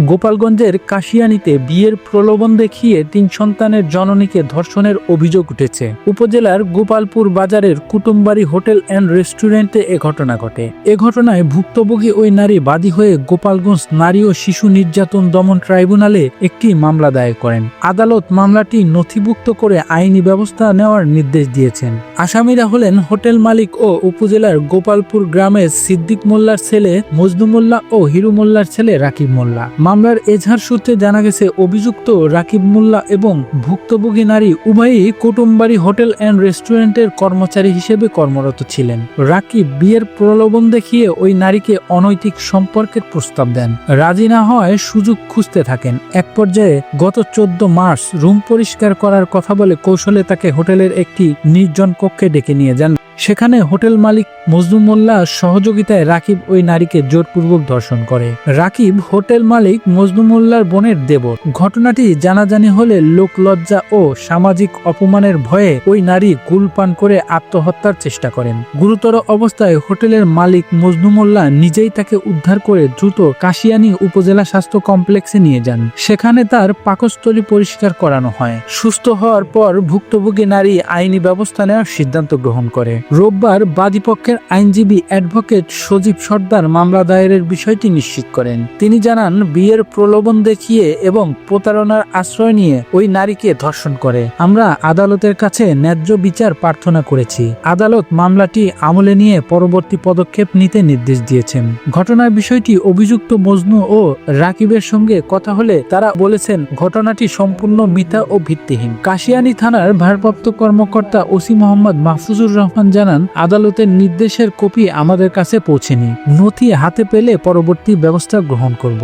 গোপালগঞ্জের কাশিয়ানীতে বিয়ের প্রলোভন দেখিয়ে ৩ সন্তানের জননীকে ধর্ষণের অভিযোগ উঠেছে। উপজেলার গোপালপুর বাজারের কুটুমবাড়ি হোটেল অ্যান্ড রেস্টুরেন্টে এ ঘটনা ঘটে। এ ঘটনায় ভুক্তভোগী ওই নারী বাদী হয়ে গোপালগঞ্জ নারী ও শিশু নির্যাতন দমন ট্রাইব্যুনালে একটি মামলা দায়ের করেন। আদালত মামলাটি নথিভুক্ত করে আইনি ব্যবস্থা নেওয়ার নির্দেশ দিয়েছেন। আসামিরা হলেন হোটেল মালিক ও উপজেলার গোপালপুর গ্রামের সিদ্দিক মোল্লার ছেলে মজনু মোল্লা ও হিরু মোল্লার ছেলে রাকিব মোল্লা। মামলার এজাহার সূত্রে জানা গেছে, অভিযুক্ত রাকিব মোল্লা এবং ভুক্তভোগী নারী উভয়ই কুটুমবাড়ি হোটেল অ্যান্ড রেস্টুরেন্টের কর্মচারী হিসেবে কর্মরত ছিলেন। রাকিব বিয়ের প্রলোভন দেখিয়ে ওই নারীকে অনৈতিক সম্পর্কের প্রস্তাব দেন। রাজি না হওয়ায় সুযোগ খুঁজতে থাকেন। এক পর্যায়ে গত 14 মার্চ রুম পরিষ্কার করার কথা বলে কৌশলে তাকে হোটেলের একটি নির্জন কক্ষে ডেকে নিয়ে যান। সেখানে হোটেল মালিক মজনু মোল্লার সহযোগিতায় রাকিব ওই নারীকে জোরপূর্বক ধর্ষণ করে। রাকিব হোটেল মালিক মজনু মোল্লার বোনের দেবর। ঘটনাটি জানাজানি হলে লোকলজ্জা ও সামাজিক অপমানের ভয়ে ওই নারী গুলপান করে আত্মহত্যার চেষ্টা করেন। গুরুতর অবস্থায় হোটেলের মালিক মজনু মোল্লা নিজেই তাকে উদ্ধার করে দ্রুত কাশিয়ানী উপজেলা স্বাস্থ্য কমপ্লেক্সে নিয়ে যান। সেখানে তার পাকস্থলী পরিষ্কার করানো হয়। সুস্থ হওয়ার পর ভুক্তভোগী নারী আইনি ব্যবস্থা নেওয়ার সিদ্ধান্ত গ্রহণ করে। রোববার বাদীপক্ষের আইনজীবী অ্যাডভোকেট সজীব সর্দার মামলা দায়েরের বিষয়টি নিশ্চিত করেন। তিনি জানান, বিয়ের প্রলোভন দেখিয়ে এবং প্রতারণার আশ্রয় নিয়ে ওই নারীকে ধর্ষণ করে। আমরা আদালতের কাছে ন্যায্য বিচার প্রার্থনা করেছি। আদালত মামলাটি আমলে নিয়ে পরবর্তী পদক্ষেপ নিতে নির্দেশ দিয়েছেন। ঘটনার বিষয়টি অভিযুক্ত মজনু ও রাকিবের সঙ্গে কথা হলে তারা বলেছেন, ঘটনাটি সম্পূর্ণ মিথ্যা ও ভিত্তিহীন। কাশিয়ানী থানার ভারপ্রাপ্ত কর্মকর্তা ওসি মোহাম্মদ মাহফুজুর রহমান জানান, আদালতের নির্দেশের কপি আমাদের কাছে পৌঁছেনি। নথি হাতে পেলে পরবর্তী ব্যবস্থা গ্রহণ করব।